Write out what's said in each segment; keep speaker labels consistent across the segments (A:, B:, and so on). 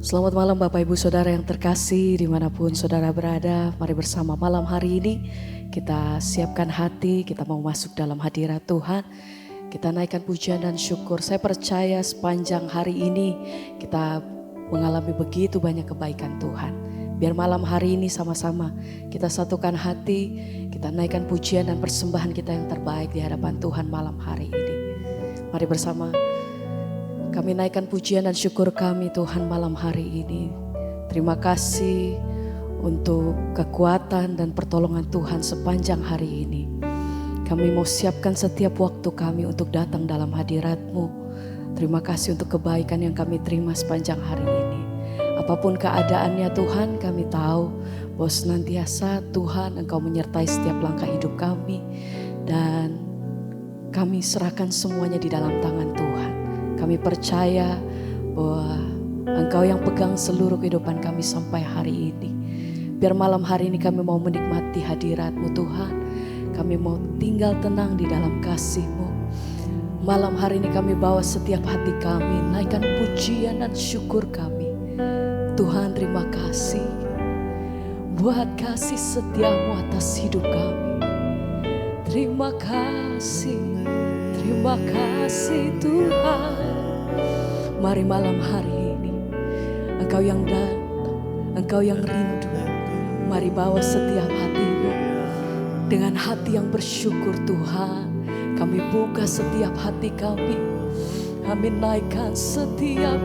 A: Selamat malam Bapak Ibu Saudara yang terkasih dimanapun saudara berada. Mari bersama malam hari ini kita siapkan hati, kita mau masuk dalam hadirat Tuhan. Kita naikkan pujian dan syukur. Saya percaya sepanjang hari ini kita mengalami begitu banyak kebaikan Tuhan. Biar malam hari ini sama-sama kita satukan hati, kita naikkan pujian dan persembahan kita yang terbaik di hadapan Tuhan malam hari ini. Mari bersama kami naikkan pujian dan syukur kami Tuhan malam hari ini. Terima kasih untuk kekuatan dan pertolongan Tuhan sepanjang hari ini. Kami mau siapkan setiap waktu kami untuk datang dalam hadirat-Mu. Terima kasih untuk kebaikan yang kami terima sepanjang hari ini. Apapun keadaannya Tuhan, kami tahu bahwa senantiasa Tuhan Engkau menyertai setiap langkah hidup kami. Dan kami serahkan semuanya di dalam tangan Tuhan. Kami percaya bahwa Engkau yang pegang seluruh kehidupan kami sampai hari ini. Biar malam hari ini kami mau menikmati hadirat-Mu Tuhan. Kami mau tinggal tenang di dalam kasih-Mu. Malam hari ini kami bawa setiap hati kami, naikkan pujian dan syukur kami. Tuhan terima kasih buat kasih setia-Mu atas hidup kami. Terima kasih Tuhan. Mari malam hari ini Engkau yang datang, Engkau yang rindu. Mari bawa setiap hatimu dengan hati yang bersyukur Tuhan. Kami buka setiap hati kami. Kami naikkan setiap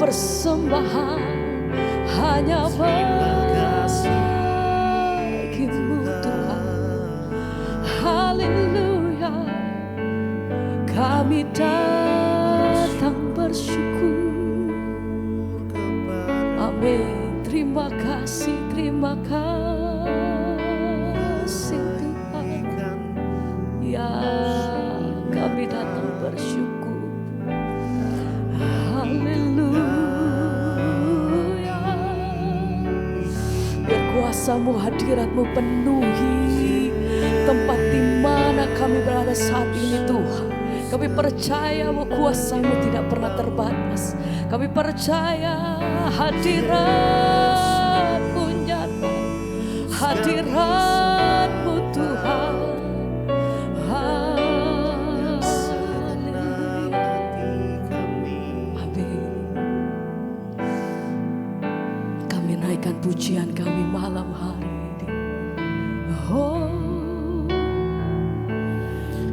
A: persembahan hanya bagimu Tuhan. Haleluya. Kami datang bersyukur. Amin. Terima kasih Tuhan. Ya, kami datang bersyukur. Haleluya. Biar kuasa-Mu, hadirat-Mu penuhi tempat di mana kami berada saat ini Tuhan. Kami percaya bahwa kuasa-Mu tidak pernah terbatas. Kami percaya hadirat-Mu nyata. Hadirat-Mu Tuhan. Haleluya. Amin. Kami naikkan pujian kami malam hari ini. Oh,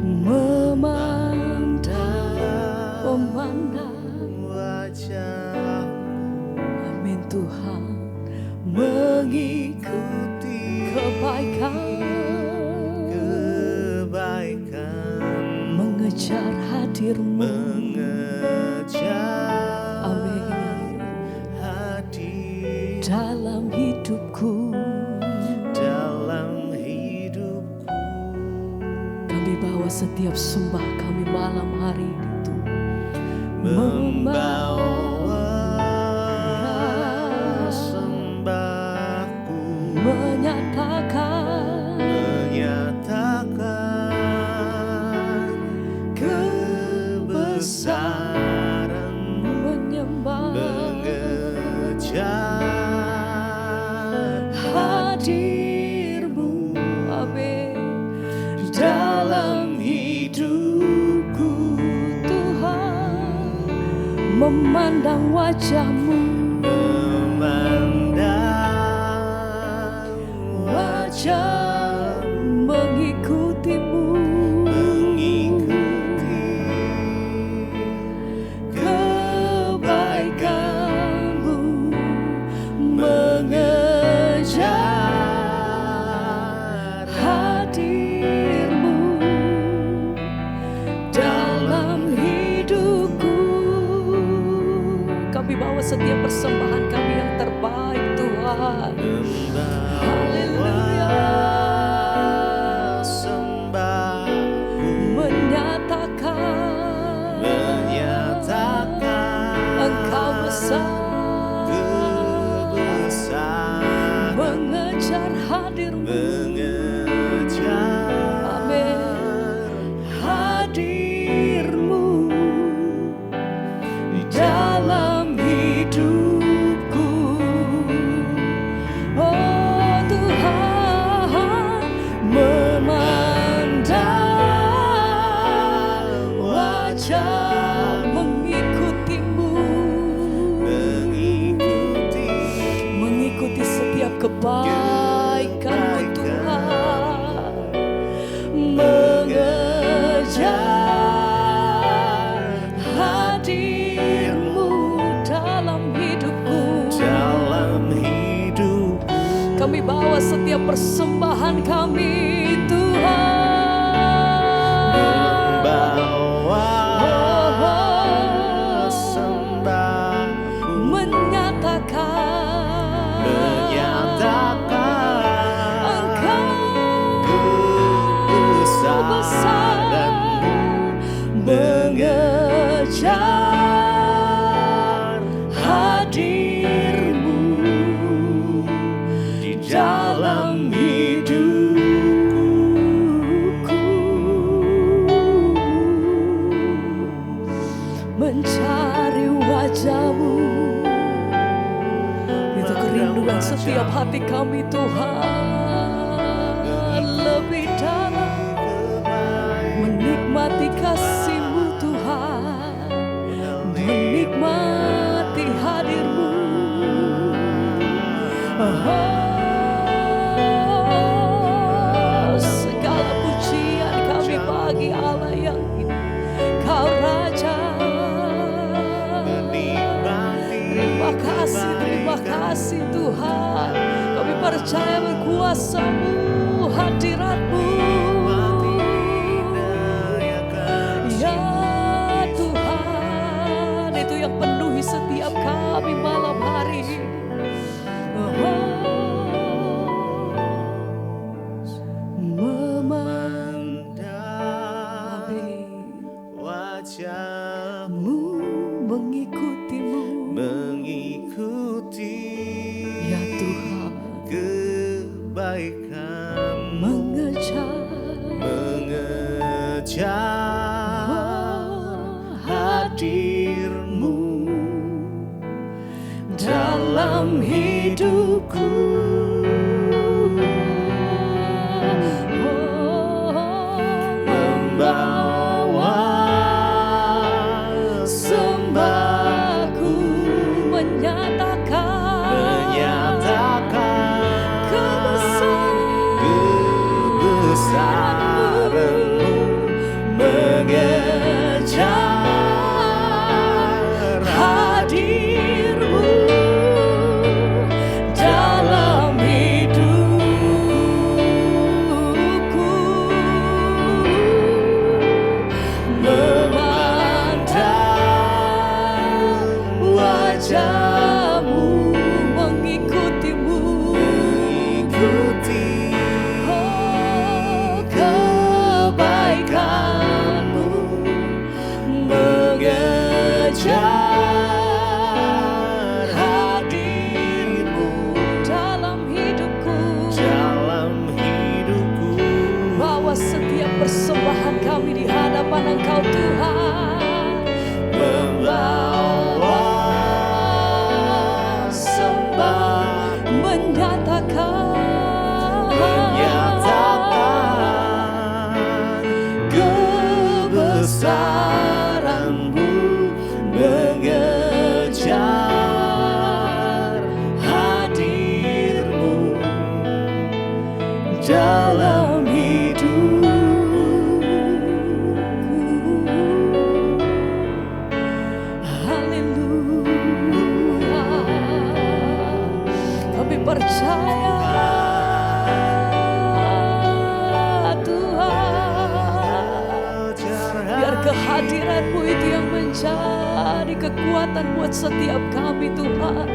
A: memandang wajah-Mu. Amin Tuhan. Mengikuti kebaikan, mengejar hadir-Mu. Amin. Dalam hidupku, kami bawa setiap sembah kami malam hari itu. Membawa sembahku, menyatakan kebesaran-Mu, menyembah, mengejar hadir-Mu. Amin. Dalam hidupku Tuhan, memandang wajah-Mu, mengikuti-Mu, kebaikan-Mu, mengejar hadir-Mu dalam hidupku. Kami bawa setiap persembahan kami yang terbaik Tuhan. Haleluya. Menyatakan Engkau besar, mengejar hadir-Mu. Amin. Hadir-Mu dalam hidup kebaikan-Mu Tuhan, mengejar hadir-Mu dalam hidupku. Kami bawa setiap persembahan kami Tuhan, mengejar hadir-Mu di dalam hidupku, mencari wajah-Mu. Itu kerinduan setiap hati kami Tuhan, lebih dalam menikmati kasih-Mu Tuhan, menikmati hadir-Mu. Segala pujian kami bagi Allah yang hidup, Kau Raja. Terima kasih Tuhan. Kami percaya berkuasa-Mu, hadirat-Mu. Yang penuhi setiap kami malam hari. Memandang wajah-Mu, mengikuti-Mu, ya Tuhan, kebaikan, mengejar hadir-Mu dalam hidupku. Membawa sembahku, menyatakan kebesaran-Mu, mengejar hadir-Mu dalam hidupku, memandang wajah-Mu, mengikuti-Mu, kebaikan-Mu, mengejar hadir-Mu dalam hidupku. Bawa setiap persembahan kami di hadapan Engkau Tuhan, membawa sembah, menyatakan kebesaran-Mu, mengejar hadir-Mu dalam hidupku. Haleluya. Kami percaya kehadiran-Mu itu yang menjadi kekuatan buat setiap kami Tuhan.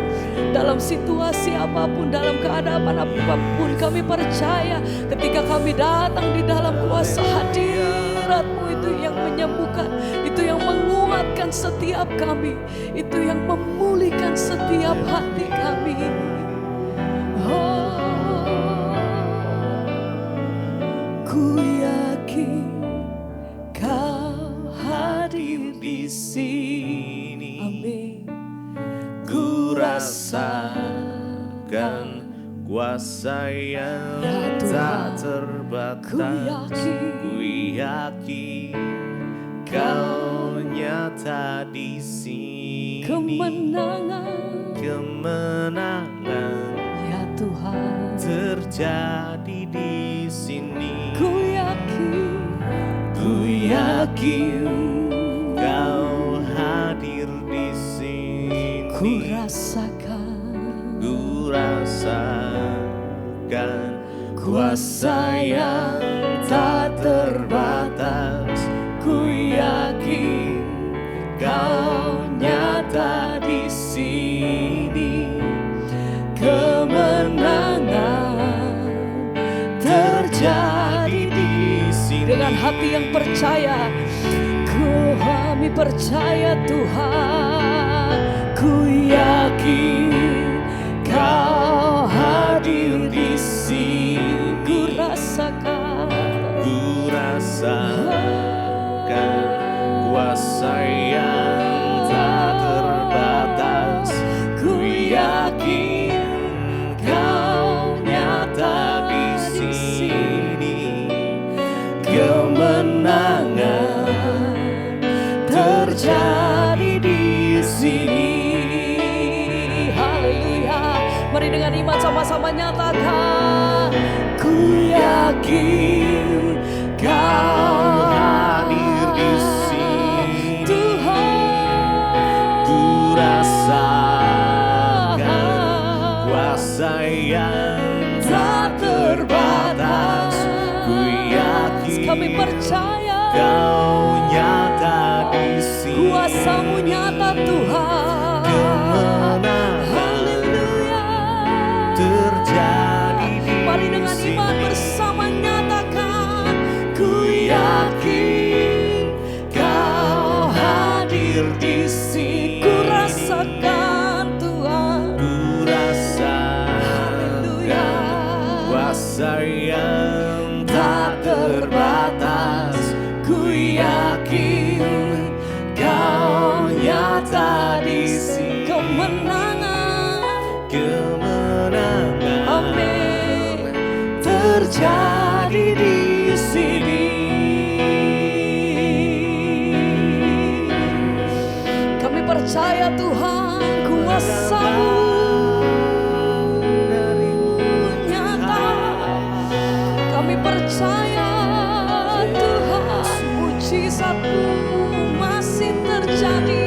A: Dalam situasi apapun, dalam keadaan apapun, kami percaya ketika kami datang di dalam kuasa hadirat-Mu itu yang menyembuhkan, itu yang menguatkan setiap kami, itu yang memulihkan setiap hati kami. Ku yakin Kau hadir di sini. Amin. Ku rasakan kuasa yang tak terbatas. Ku yakin Kau nyata di sini. Kemenangan ya Tuhan.
B: terjadi di sini.
A: Ku yakin
B: Kau hadir di sini.
A: ku rasakan
B: kuasa yang tak terbatas. Ku yakin Kau nyata di sini. Kemenangan terjadi di sini.
A: dengan hati yang percaya. Kami percaya Tuhan. Ku yakin Kau hadir di sini. Ku rasakan
B: kuasa yang tak terbatas. Ku yakin Kau nyata di sini. Kemenangan terjadi di sini.
A: haleluya. Mari dengan iman sama-sama nyatakan. Ku yakin Kau
B: hadir di sini.
A: Tuhan.
B: Ku rasakan kuasa yang tak terbatas. Ku yakin
A: Kami percaya
B: Kau nyata di sini.
A: kuasa-Mu nyata Tuhan.
B: Kemenangan
A: Haleluya.
B: terjadi di
A: Mari dengan
B: sini.
A: iman bersama nyatakan. Ku yakin Kau hadir di sini. Ku rasakan Tuhan.
B: Ku
A: Haleluya.
B: rasakan kuasa yang tak terbatas. Ku yakin Kau nyata di sini. Kemenangan
A: Amin.
B: terjadi di sini.
A: Kami percaya Tuhan, kuasa-Mu nyata. Kami percaya Tuhan, mujizat-Mu masih terjadi.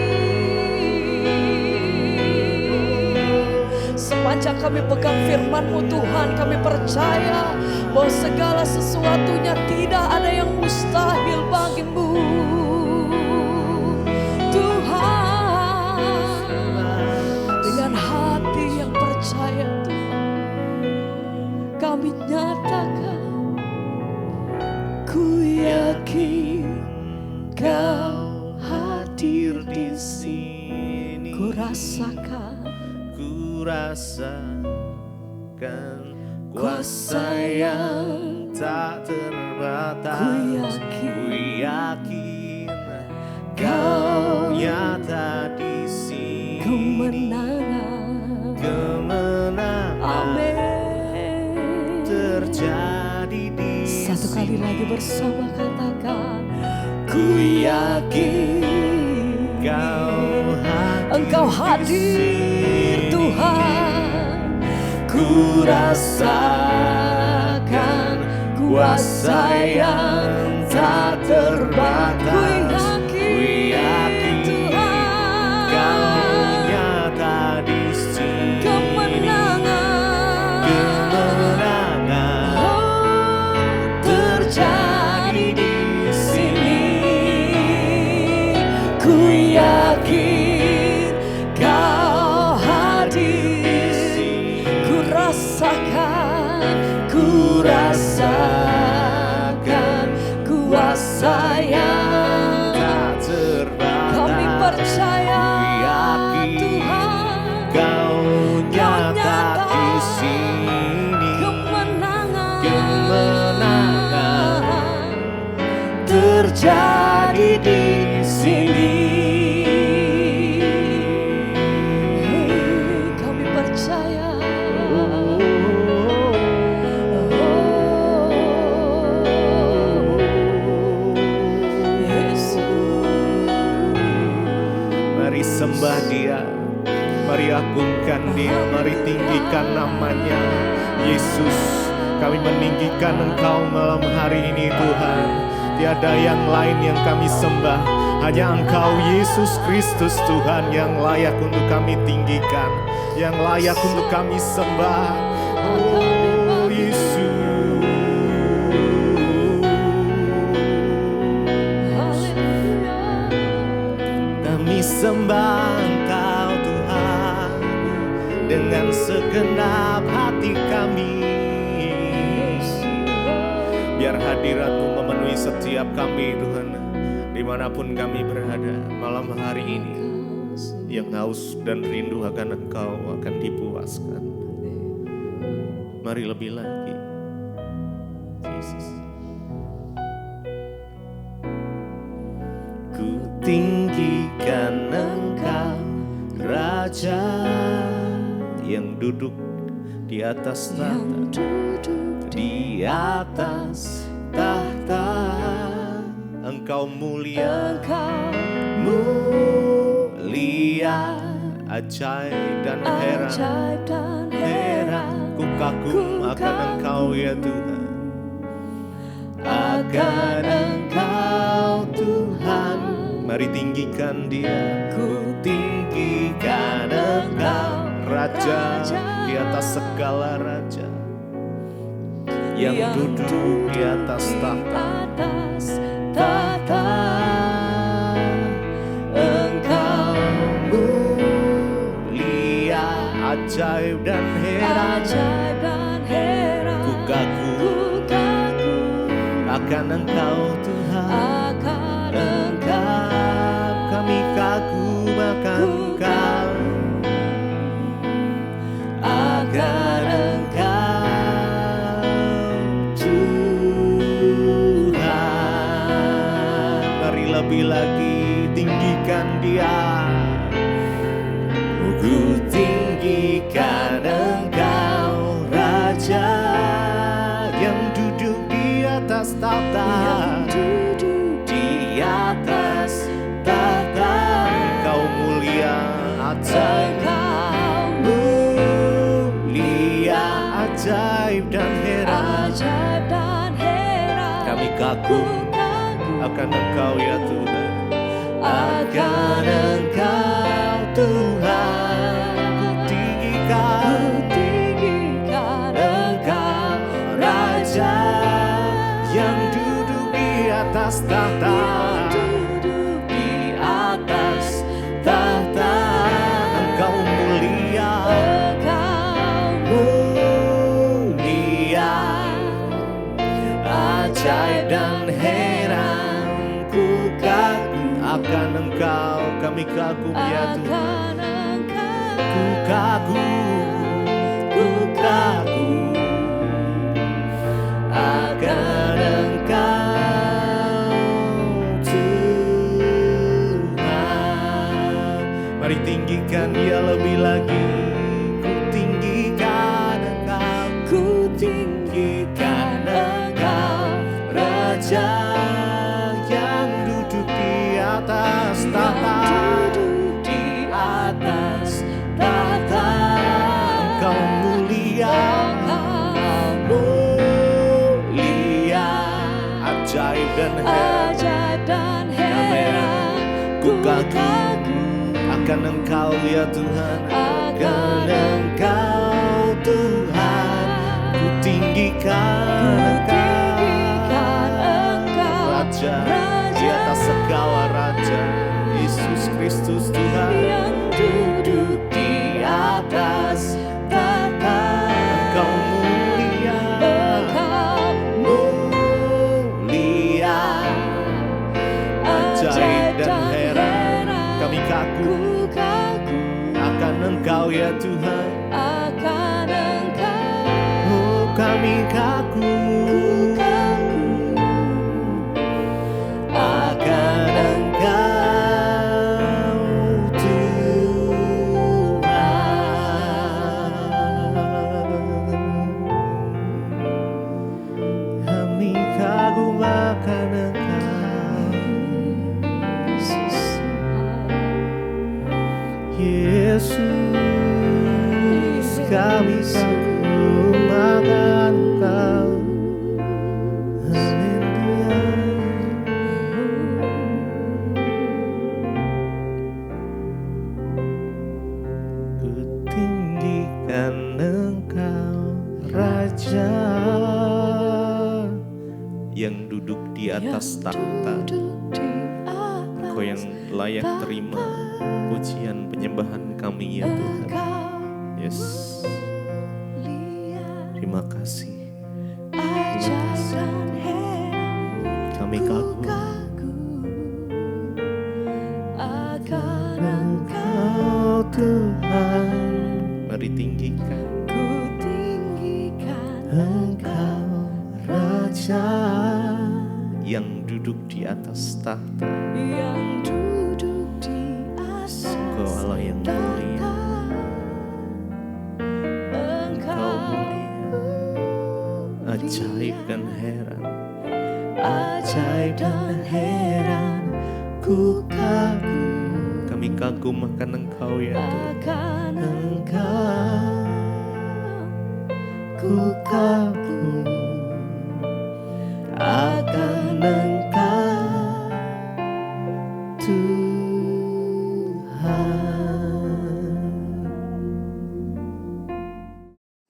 A: Sepanjang kami pegang firman-Mu Tuhan, kami percaya bahwa segala sesuatunya tidak ada yang mustahil bagi-Mu Tuhan. Dengan hati yang percaya Tuhan, kami nyatakan. Ku yakin Kau
B: hadir di sini.
A: ku rasakan
B: Ku rasakan kuasa yang tak terbatas. Ku yakin Kau nyata di sini. Kemenangan
A: Amin.
B: terjadi di
A: Satu kali
B: sini.
A: lagi bersama katakan.
B: Ku yakin
A: Engkau hadir Tuhan.
B: Ku rasakan kuasa yang tak terbatas. Ku yakin
A: Tuhan.
B: Kau nyata di sini. Kemenangan terjadi di sini. Ku yakin Kau hadir.
A: Ku rasakan
B: kuasa yang tak terbatas.
A: Kami percaya Tuhan.
B: Kau nyata di sini. Kemenangan terjadi di sini.
A: Kami percaya.
B: Mari sembah Dia, mari agungkan Dia, mari tinggikan namanya. Yesus, kami meninggikan Engkau malam hari ini Tuhan. Tiada yang lain yang kami sembah, hanya Engkau Yesus Kristus Tuhan yang layak untuk kami tinggikan, yang layak untuk kami sembah. Oh Yesus, kami sembah Engkau Tuhan dengan segenap hati kami. Biar hadirat-Mu memenuhi setiap kami Tuhan, dimanapun kami berada malam hari ini. Yang haus dan rindu akan Engkau akan dipuaskan. Mari lebih lagi, Yesus. Ku tinggikan Engkau, Raja yang duduk di atas tahta, di atas tahta. Engkau mulia, mulia, ajaib dan heran. Ku kagum akan Engkau ya Tuhan, akan Engkau Tuhan. Mari tinggikan Dia. Ku tinggikan Engkau, Raja di atas segala raja, yang duduk di atas tahta. Engkau mulia, ajaib dan heran. Ku kagum akan Engkau Tuhan, kami kagum akan Engkau, akan Engkau Tuhan. Mari lebih lagi tinggikan Dia. Ku tinggikan Engkau, Raja yang duduk di atas tahta, di atas tahta. Engkau mulia, ajaib, mulia, ajaib dan heran. Kami kagum akan Engkau ya Tuhan, akan Engkau Tuhan. Ku tinggikan Engkau, Raja yang duduk di atas tahta, di atas tahta. Engkau mulia, mulia, ajaib dan heran. Ku kagum akan Engkau, kami kagum ya Tuhan. Ku kagum akan Engkau Tuhan. Mari tinggikan Dia lebih lagi. Ku tinggikan Engkau, Raja yang duduk di atas tahta, di atas tahta. Engkau mulia, mulia, ajaib dan heran. Ku kagum akan Engkau ya Tuhan, akan Engkau Tuhan. Ku tinggikan Engkau, Raja di atas segala raja, Yesus Kristus Tuhan yang duduk di atas tahta. Engkau mulia, mulia, ajaib dan heran. Kami kagum akan Engkau ya Tuhan, oh kami kagum akan Engkau Tuhan. Kami kagum akan Engkau, Yesus. Kami kagum memuliakan Engkau. Haleluya. Ku tinggikan Engkau, Raja yang duduk di atas takhta. Engkau yang layak terima pujian penyembahan kami ya Tuhan. Yes. Terima kasih. Kami kagum akan Engkau Tuhan. Mari tinggikan Engkau, Raja yang duduk di atas tahta. Engkau Allah yang mulia. Engkau mulia, ajaib dan heran. Ajaib dan heran, ku kagum. Kami kagum akan Engkau ya Tuhan. Engkau, ku kagum akan Engkau Tuhan.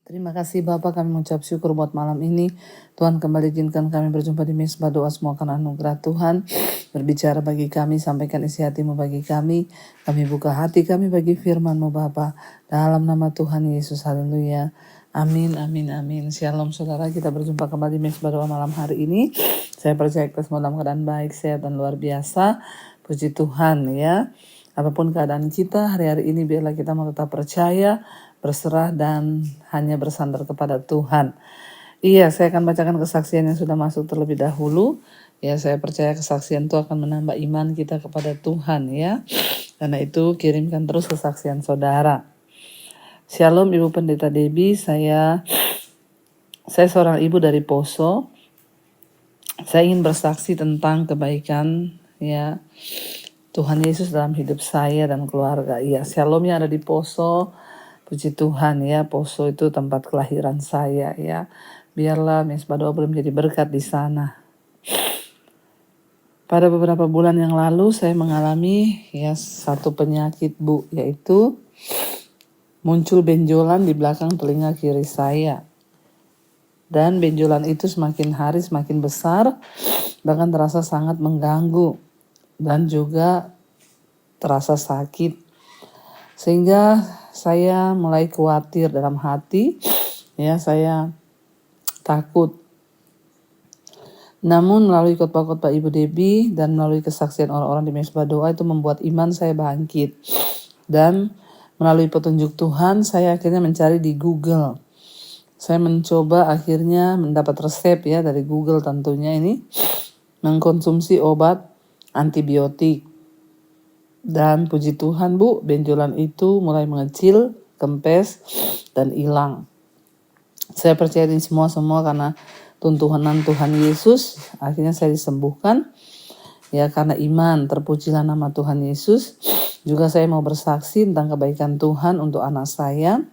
C: Terima kasih Bapak, kami mengucap syukur buat malam ini. Tuhan kembali izinkan kami berjumpa di Mezbah Doa, semua karena anugerah Tuhan. Berbicara bagi kami, sampaikan isi hati-Mu bagi kami. Kami buka hati kami bagi firman-Mu Bapa. Dalam nama Tuhan Yesus, haleluya. Amin, amin, amin. Shalom saudara, kita berjumpa kembali di Mezbah Doa malam hari ini. Saya percaya kita semua dalam keadaan baik, sehat dan luar biasa. Puji Tuhan ya. Apapun keadaan kita hari-hari ini, biarlah kita mau tetap percaya, berserah dan hanya bersandar kepada Tuhan. Iya, saya akan bacakan kesaksian yang sudah masuk terlebih dahulu. Ya, saya percaya kesaksian itu akan menambah iman kita kepada Tuhan ya. Karena itu kirimkan terus kesaksian saudara. Shalom Ibu Pendeta Debbie, saya seorang ibu dari Poso. Saya ingin bersaksi tentang kebaikan ya Tuhan Yesus dalam hidup saya dan keluarga. Iya, Shalomnya ada di Poso. Puji Tuhan ya, Poso itu tempat kelahiran saya ya. Biarlah Mezbah Doa boleh menjadi berkat di sana. Pada beberapa bulan yang lalu saya mengalami ya satu penyakit Bu, yaitu muncul benjolan di belakang telinga kiri saya. Dan benjolan itu semakin hari semakin besar, bahkan terasa sangat mengganggu dan juga terasa sakit. Sehingga saya mulai khawatir dalam hati, ya saya takut. Namun melalui khotbah-khotbah Ibu Debbie dan melalui kesaksian orang-orang di Mezbah Doa itu membuat iman saya bangkit. Dan melalui petunjuk Tuhan saya akhirnya mencari di Google. Saya mencoba akhirnya mendapat resep ya dari Google tentunya ini. Mengkonsumsi obat antibiotik. Dan puji Tuhan Bu, benjolan itu mulai mengecil, kempes, dan hilang. Saya percaya ini semua karena tuntunan Tuhan Yesus. Akhirnya saya disembuhkan. Ya karena iman, terpujilah nama Tuhan Yesus. Juga saya mau bersaksi tentang kebaikan Tuhan untuk anak saya.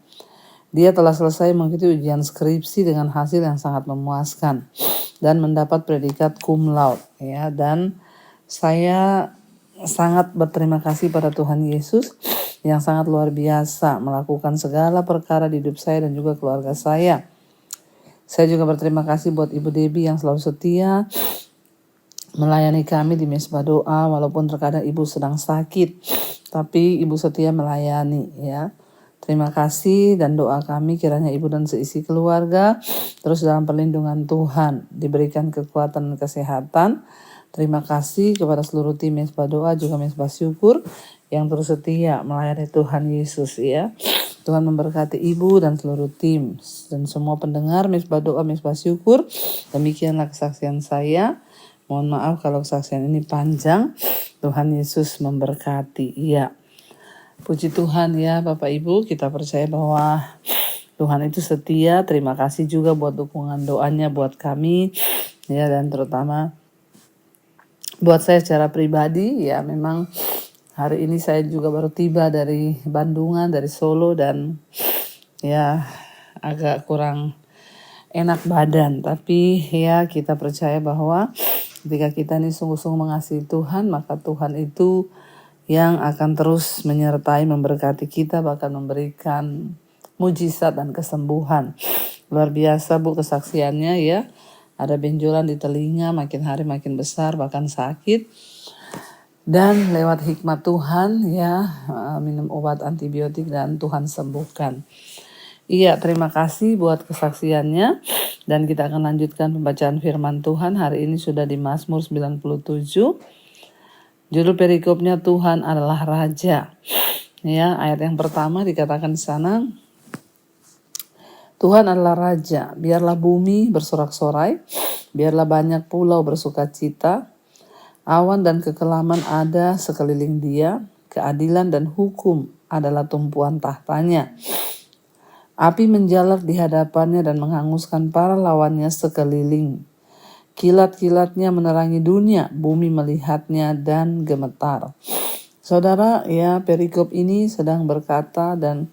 C: Dia telah selesai mengikuti ujian skripsi dengan hasil yang sangat memuaskan. Dan mendapat predikat cum laude. Ya, dan saya sangat berterima kasih pada Tuhan Yesus yang sangat luar biasa melakukan segala perkara di hidup saya dan juga keluarga saya. Saya juga berterima kasih buat Ibu Debbie yang selalu setia melayani kami di Mezbah Doa walaupun terkadang Ibu sedang sakit, tapi Ibu setia melayani ya. Terima kasih dan doa kami kiranya Ibu dan seisi keluarga terus dalam perlindungan Tuhan, diberikan kekuatan dan kesehatan. Terima kasih kepada seluruh tim Mezbah Doa juga Mezbah Syukur yang terus setia melayani Tuhan Yesus ya. Tuhan memberkati Ibu dan seluruh tim dan semua pendengar Mezbah Doa Mezbah Syukur. Demikianlah kesaksian saya. Mohon maaf kalau kesaksian ini panjang. Tuhan Yesus memberkati. Iya. Puji Tuhan ya Bapak Ibu, kita percaya bahwa Tuhan itu setia. Terima kasih juga buat dukungan doanya buat kami ya, dan terutama buat saya secara pribadi ya. Memang hari ini saya juga baru tiba dari Bandungan, dari Solo, dan ya agak kurang enak badan. Tapi ya kita percaya bahwa ketika kita ini sungguh-sungguh mengasihi Tuhan, maka Tuhan itu yang akan terus menyertai, memberkati kita, bahkan memberikan mujizat dan kesembuhan. Luar biasa Bu kesaksiannya ya. Ada benjolan di telinga, makin hari makin besar, bahkan sakit. Dan lewat hikmat Tuhan ya, minum obat antibiotik dan Tuhan sembuhkan. Iya, terima kasih buat kesaksiannya. Dan kita akan lanjutkan pembacaan firman Tuhan. Hari ini sudah di Mazmur 97. Judul perikopnya Tuhan adalah Raja. Ya, ayat yang pertama dikatakan di sana, Tuhan adalah Raja, biarlah bumi bersorak-sorai, biarlah banyak pulau bersukacita. Awan dan kekelaman ada sekeliling dia, keadilan dan hukum adalah tumpuan tahtanya. Api menjalar di hadapannya dan menghanguskan para lawannya sekeliling. Kilat-kilatnya menerangi dunia, bumi melihatnya dan gemetar. Saudara, ya perikop ini sedang berkata dan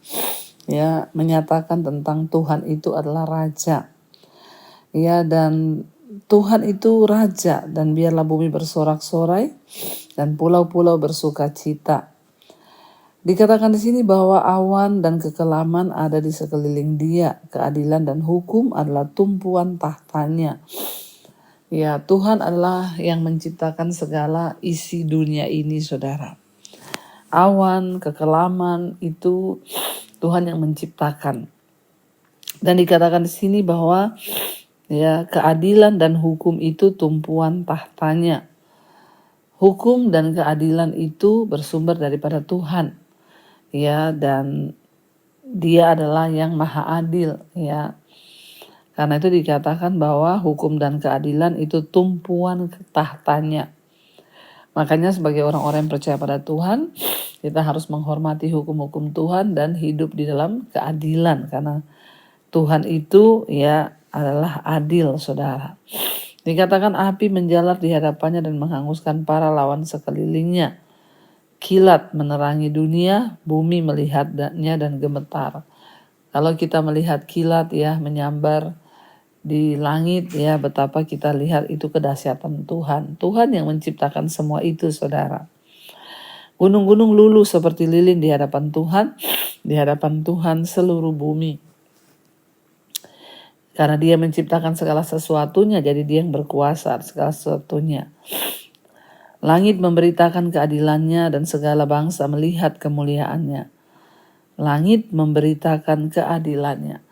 C: ya menyatakan tentang Tuhan itu adalah Raja. Ya, dan Tuhan itu Raja, dan biarlah bumi bersorak-sorai dan pulau-pulau bersukacita. Dikatakan di sini bahwa awan dan kekelaman ada di sekeliling dia, keadilan dan hukum adalah tumpuan tahtanya. Ya, Tuhan adalah yang menciptakan segala isi dunia ini, saudara. Awan, kekelaman itu Tuhan yang menciptakan. Dan dikatakan di sini bahwa ya, keadilan dan hukum itu tumpuan tahtanya. Hukum dan keadilan itu bersumber daripada Tuhan. Ya, dan Dia adalah yang maha adil, ya. Karena itu dikatakan bahwa hukum dan keadilan itu tumpuan tahtanya. Makanya sebagai orang-orang yang percaya pada Tuhan, kita harus menghormati hukum-hukum Tuhan dan hidup di dalam keadilan. Karena Tuhan itu ya adalah adil, saudara. Dikatakan api menjalar di hadapannya dan menghanguskan para lawan sekelilingnya. Kilat menerangi dunia, bumi melihatnya dan gemetar. Kalau kita melihat kilat ya menyambar di langit ya, betapa kita lihat itu kedahsyatan Tuhan. Tuhan yang menciptakan semua itu, saudara. Gunung-gunung luluh seperti lilin di hadapan Tuhan, di hadapan Tuhan seluruh bumi. Karena Dia menciptakan segala sesuatunya, jadi Dia yang berkuasa segala sesuatunya. Langit memberitakan keadilannya dan segala bangsa melihat kemuliaannya. Langit memberitakan keadilannya.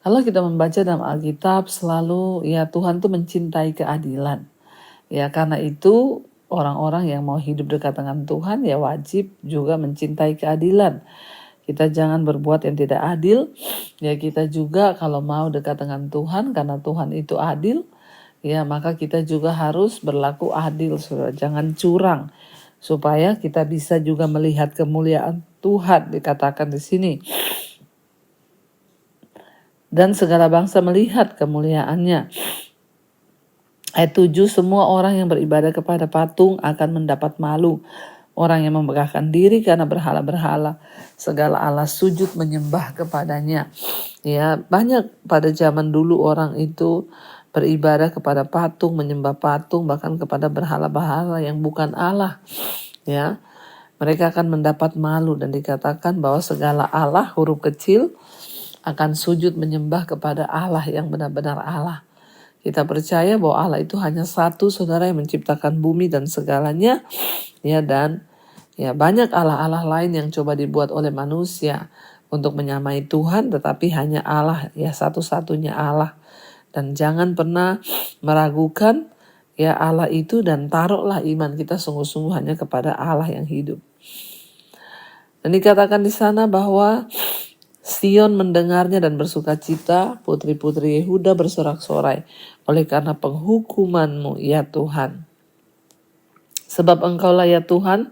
C: Kalau kita membaca dalam Alkitab selalu ya Tuhan tuh mencintai keadilan. Ya karena itu orang-orang yang mau hidup dekat dengan Tuhan ya wajib juga mencintai keadilan. Kita jangan berbuat yang tidak adil. Ya kita juga kalau mau dekat dengan Tuhan karena Tuhan itu adil. Ya maka kita juga harus berlaku adil, saudara. Jangan curang supaya kita bisa juga melihat kemuliaan Tuhan, dikatakan di sini. Dan segala bangsa melihat kemuliaannya. Ayat 7, semua orang yang beribadah kepada patung akan mendapat malu. Orang yang membanggakan diri karena berhala-berhala, segala Allah sujud menyembah kepadanya. Ya, banyak pada zaman dulu orang itu beribadah kepada patung, menyembah patung, bahkan kepada berhala-berhala yang bukan Allah. Ya, mereka akan mendapat malu dan dikatakan bahwa segala Allah huruf kecil akan sujud menyembah kepada Allah yang benar-benar Allah. Kita percaya bahwa Allah itu hanya satu, saudara, yang menciptakan bumi dan segalanya. Ya, dan ya banyak Allah-Allah lain yang coba dibuat oleh manusia untuk menyamai Tuhan, tetapi hanya Allah, ya satu-satunya Allah. Dan jangan pernah meragukan ya Allah itu, dan taruhlah iman kita sungguh-sungguh hanya kepada Allah yang hidup. Dan dikatakan di sana bahwa Sion mendengarnya dan bersukacita, putri-putri Yehuda bersorak-sorai oleh karena penghukuman-Mu ya Tuhan. Sebab Engkaulah ya Tuhan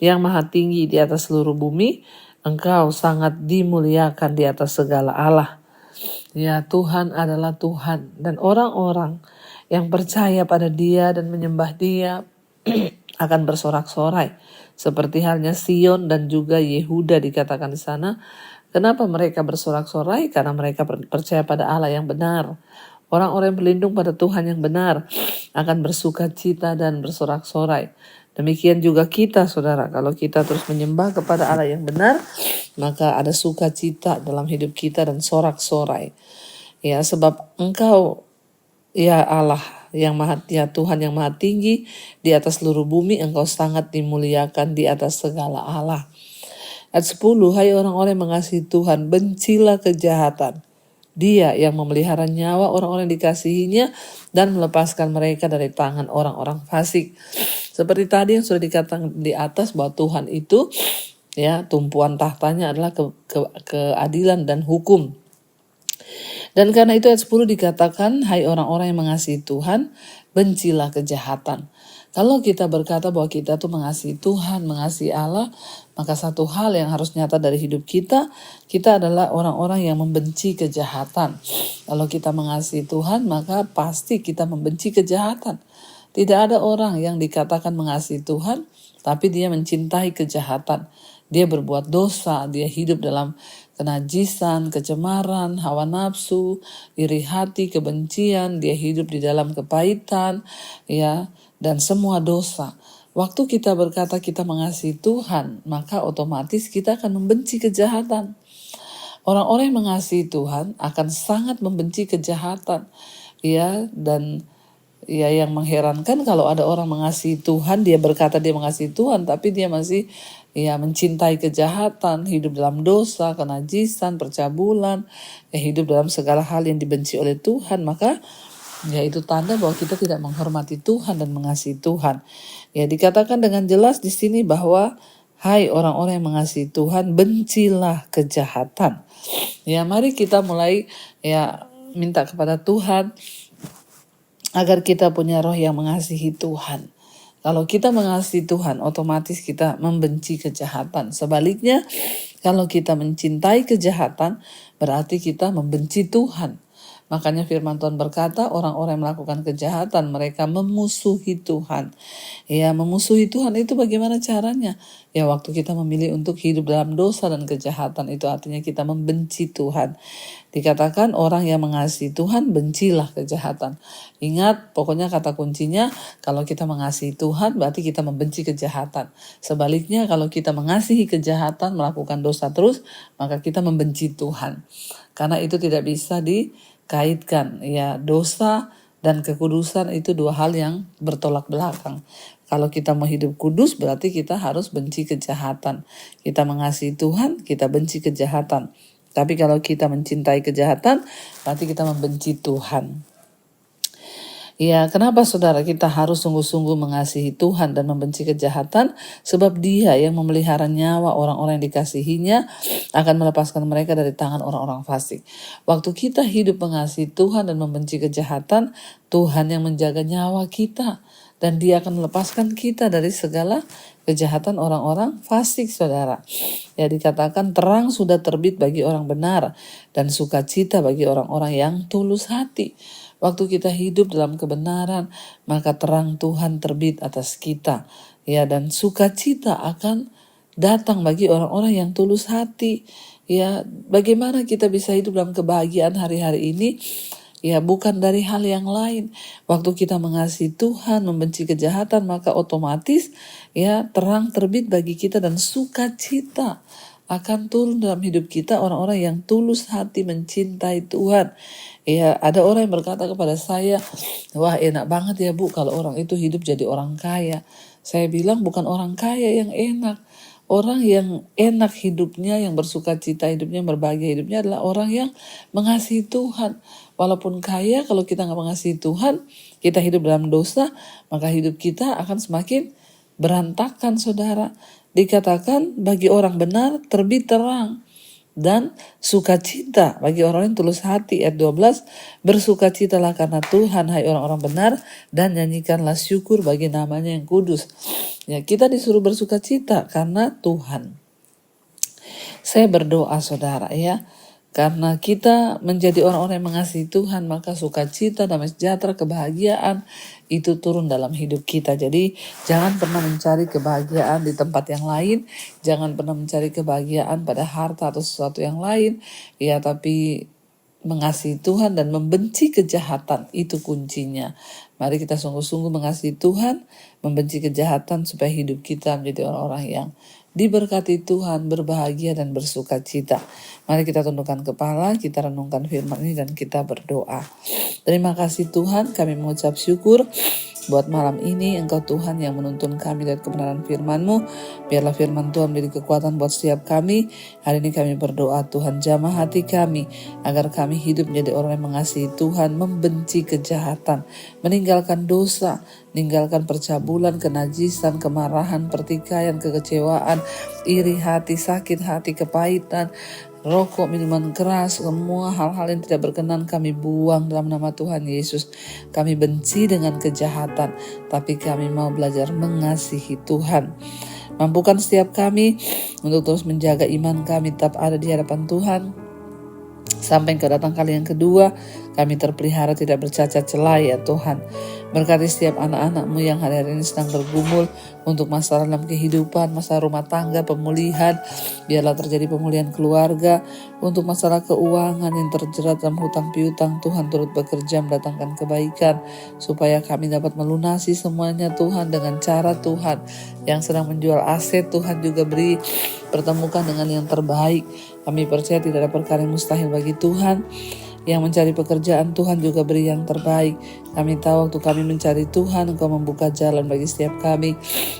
C: yang maha tinggi di atas seluruh bumi, Engkau sangat dimuliakan di atas segala Allah. Ya Tuhan adalah Tuhan, dan orang-orang yang percaya pada Dia dan menyembah Dia akan bersorak-sorai seperti halnya Sion dan juga Yehuda, dikatakan di sana, Kenapa mereka bersorak-sorai? Karena mereka percaya pada Allah yang benar. Orang-orang yang berlindung pada Tuhan yang benar akan bersuka cita dan bersorak-sorai. Demikian juga kita, saudara, kalau kita terus menyembah kepada Allah yang benar, maka ada sukacita dalam hidup kita dan sorak-sorai. Ya, sebab Engkau, ya Allah, ya Tuhan yang maha tinggi di atas seluruh bumi, Engkau sangat dimuliakan di atas segala Allah. Ayat 10, hai orang-orang yang mengasihi Tuhan, bencilah kejahatan. Dia yang memelihara nyawa orang-orang yang dikasihinya dan melepaskan mereka dari tangan orang-orang fasik. Seperti tadi yang sudah dikatakan di atas bahwa Tuhan itu, ya, tumpuan tahtanya adalah keadilan dan hukum. Dan karena itu ayat 10 dikatakan, hai orang-orang yang mengasihi Tuhan, bencilah kejahatan. Kalau kita berkata bahwa kita tuh mengasihi Tuhan, mengasihi Allah, maka satu hal yang harus nyata dari hidup kita adalah orang-orang yang membenci kejahatan. Kalau kita mengasihi Tuhan, maka pasti kita membenci kejahatan. Tidak ada orang yang dikatakan mengasihi Tuhan, tapi dia mencintai kejahatan. Dia berbuat dosa, dia hidup dalam kenajisan, kecemaran, hawa nafsu, iri hati, kebencian, dia hidup di dalam kepahitan, ya, dan semua dosa. Waktu kita berkata kita mengasihi Tuhan, maka otomatis kita akan membenci kejahatan. Orang-orang yang mengasihi Tuhan akan sangat membenci kejahatan. Ya, dan ya, yang mengherankan kalau ada orang mengasihi Tuhan, dia berkata dia mengasihi Tuhan, tapi dia masih mencintai kejahatan, hidup dalam dosa, kenajisan, percabulan, hidup dalam segala hal yang dibenci oleh Tuhan, maka ya itu tanda bahwa kita tidak menghormati Tuhan dan mengasihi Tuhan. Ya, dikatakan dengan jelas di sini bahwa hai orang-orang yang mengasihi Tuhan, bencilah kejahatan. Ya, mari kita mulai minta kepada Tuhan agar kita punya roh yang mengasihi Tuhan. Kalau kita mengasihi Tuhan, otomatis kita membenci kejahatan. Sebaliknya, kalau kita mencintai kejahatan, berarti kita membenci Tuhan. Makanya firman Tuhan berkata, orang-orang yang melakukan kejahatan, mereka memusuhi Tuhan. Ya, memusuhi Tuhan itu bagaimana caranya? Ya, waktu kita memilih untuk hidup dalam dosa dan kejahatan, itu artinya kita membenci Tuhan. Dikatakan orang yang mengasihi Tuhan, bencilah kejahatan. Ingat, pokoknya kata kuncinya, kalau kita mengasihi Tuhan, berarti kita membenci kejahatan. Sebaliknya, kalau kita mengasihi kejahatan, melakukan dosa terus, maka kita membenci Tuhan. Karena itu tidak bisa dikaitkan. Ya, dosa dan kekudusan itu dua hal yang bertolak belakang. Kalau kita mau hidup kudus, berarti kita harus benci kejahatan. Kita mengasihi Tuhan, kita benci kejahatan. Tapi kalau kita mencintai kejahatan, berarti kita membenci Tuhan. Ya, kenapa saudara kita harus sungguh-sungguh mengasihi Tuhan dan membenci kejahatan? Sebab Dia yang memelihara nyawa orang-orang yang dikasihinya akan melepaskan mereka dari tangan orang-orang fasik. Waktu kita hidup mengasihi Tuhan dan membenci kejahatan, Tuhan yang menjaga nyawa kita. Dan Dia akan melepaskan kita dari segala kejahatan orang-orang fasik, saudara. Ya, dikatakan terang sudah terbit bagi orang benar dan sukacita bagi orang-orang yang tulus hati. Waktu kita hidup dalam kebenaran, maka terang Tuhan terbit atas kita. Ya, dan sukacita akan datang bagi orang-orang yang tulus hati. Ya, bagaimana kita bisa hidup dalam kebahagiaan hari-hari ini? Ya, bukan dari hal yang lain. Waktu kita mengasihi Tuhan, membenci kejahatan, maka otomatis ya terang terbit bagi kita dan sukacita akan turun dalam hidup kita, orang-orang yang tulus hati mencintai Tuhan. Ya, ada orang yang berkata kepada saya, wah enak banget ya Bu kalau orang itu hidup jadi orang kaya. Saya bilang bukan orang kaya yang enak. Orang yang enak hidupnya, yang bersukacita hidupnya, yang berbahagia hidupnya adalah orang yang mengasihi Tuhan. Walaupun kaya, kalau kita gak mengasihi Tuhan, kita hidup dalam dosa, maka hidup kita akan semakin berantakan, saudara. Dikatakan bagi orang benar terbit terang dan sukacita bagi orang yang tulus hati. Ayat 12, bersukacitalah karena Tuhan, hai orang-orang benar, dan nyanyikanlah syukur bagi namanya yang kudus. Ya, kita disuruh bersukacita karena Tuhan. Saya berdoa, saudara, ya, Karena kita menjadi orang-orang yang mengasihi Tuhan, maka sukacita, damai sejahtera, kebahagiaan itu turun dalam hidup kita. Jadi jangan pernah mencari kebahagiaan di tempat yang lain, jangan pernah mencari kebahagiaan pada harta atau sesuatu yang lain, ya, tapi mengasihi Tuhan dan membenci kejahatan, itu kuncinya. Mari kita sungguh-sungguh mengasihi Tuhan, membenci kejahatan supaya hidup kita menjadi orang-orang yang diberkati Tuhan, berbahagia dan bersuka cita. Mari kita tundukkan kepala, kita renungkan firman ini dan kita berdoa. Terima kasih Tuhan, kami mengucap syukur buat malam ini Engkau Tuhan yang menuntun kami dari kebenaran firman-Mu. Biarlah firman Tuhan menjadi kekuatan buat setiap kami. Hari ini kami berdoa Tuhan, jamah hati kami agar kami hidup menjadi orang yang mengasihi Tuhan, membenci kejahatan, meninggalkan dosa, meninggalkan percabulan, kenajisan, kemarahan, pertikaian, kekecewaan, iri hati, sakit hati, kepahitan, rokok, minuman keras, semua hal-hal yang tidak berkenan kami buang dalam nama Tuhan Yesus. Kami benci dengan kejahatan, tapi kami mau belajar mengasihi Tuhan. Mampukan setiap kami untuk terus menjaga iman kami tetap ada di hadapan Tuhan. Sampai kedatang kali yang kedua, kami terpelihara tidak bercacat celah ya Tuhan. Berkati setiap anak-anak-Mu yang hari-hari ini sedang bergumul untuk masalah dalam kehidupan, masalah rumah tangga, pemulihan. Biarlah terjadi pemulihan keluarga. Untuk masalah keuangan yang terjerat dalam hutang piutang, Tuhan turut bekerja mendatangkan kebaikan. Supaya kami dapat melunasi semuanya Tuhan dengan cara Tuhan. Yang sedang menjual aset, Tuhan juga beri pertemukan dengan yang terbaik. Kami percaya tidak ada perkara yang mustahil bagi Tuhan. Yang mencari pekerjaan Tuhan juga beri yang terbaik. Kami tahu waktu kami mencari Tuhan, Engkau membuka jalan bagi setiap kami.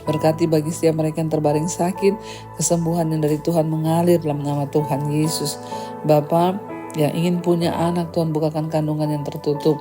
C: Berkati bagi setiap mereka yang terbaring sakit, kesembuhan yang dari Tuhan mengalir dalam nama Tuhan Yesus. Bapa yang ingin punya anak, Tuhan bukakan kandungan yang tertutup.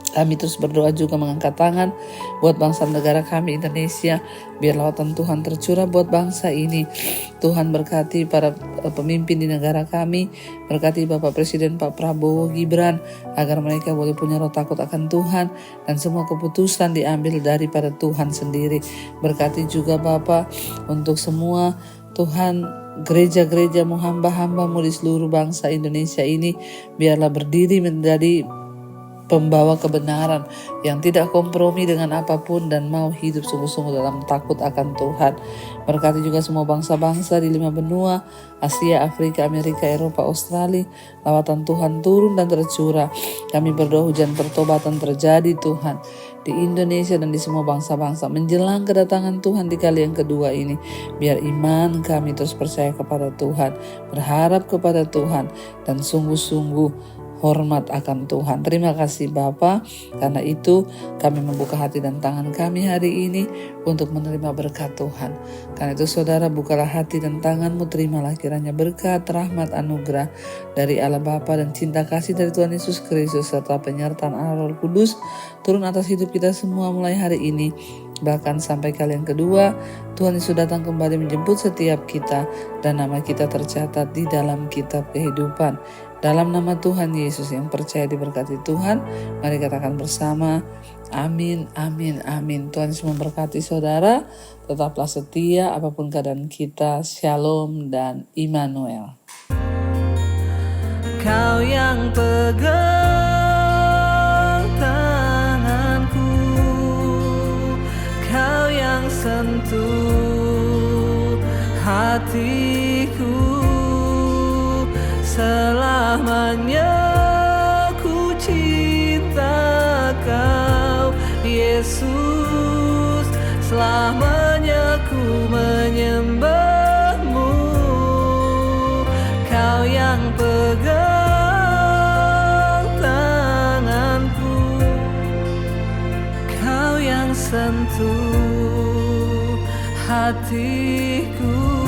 C: Kami terus berdoa juga mengangkat tangan buat bangsa negara kami Indonesia. Biar lawatan Tuhan tercurah buat bangsa ini. Tuhan berkati para pemimpin di negara kami. Berkati Bapak Presiden Pak Prabowo Gibran. Agar mereka boleh punya roh takut akan Tuhan. Dan semua keputusan diambil daripada Tuhan sendiri. Berkati juga Bapak untuk semua Tuhan gereja-gereja-Mu, hamba-hamba-Mu di seluruh bangsa Indonesia ini. Biarlah berdiri menjadi pembawa kebenaran yang tidak kompromi dengan apapun dan mau hidup sungguh-sungguh dalam takut akan Tuhan. Berkati juga semua bangsa-bangsa di 5 benua, Asia, Afrika, Amerika, Eropa, Australia. Lawatan Tuhan turun dan tercurah. Kami berdoa hujan pertobatan terjadi Tuhan di Indonesia dan di semua bangsa-bangsa menjelang kedatangan Tuhan di kali yang kedua ini. Biar iman kami terus percaya kepada Tuhan, berharap kepada Tuhan dan sungguh-sungguh hormat akan Tuhan. Terima kasih Bapa, karena itu kami membuka hati dan tangan kami hari ini untuk menerima berkat Tuhan. Karena itu saudara, bukalah hati dan tanganmu, terimalah kiranya berkat, rahmat, anugerah dari Allah Bapa dan cinta kasih dari Tuhan Yesus Kristus serta penyertaan Allah Roh Kudus turun atas hidup kita semua mulai hari ini. Bahkan sampai kali yang kedua, Tuhan Yesus datang kembali menjemput setiap kita dan nama kita tercatat di dalam kitab kehidupan. Dalam nama Tuhan Yesus yang percaya diberkati Tuhan, mari katakan bersama, amin, amin, amin. Tuhan Yesus memberkati saudara, tetaplah setia apapun keadaan kita. Shalom dan Immanuel.
D: Kau yang pegang tanganku, Kau yang sentuh hatiku. Selamanya ku cinta Kau Yesus, selamanya ku menyembah-Mu. Kau yang pegang tanganku, Kau yang sentuh hatiku.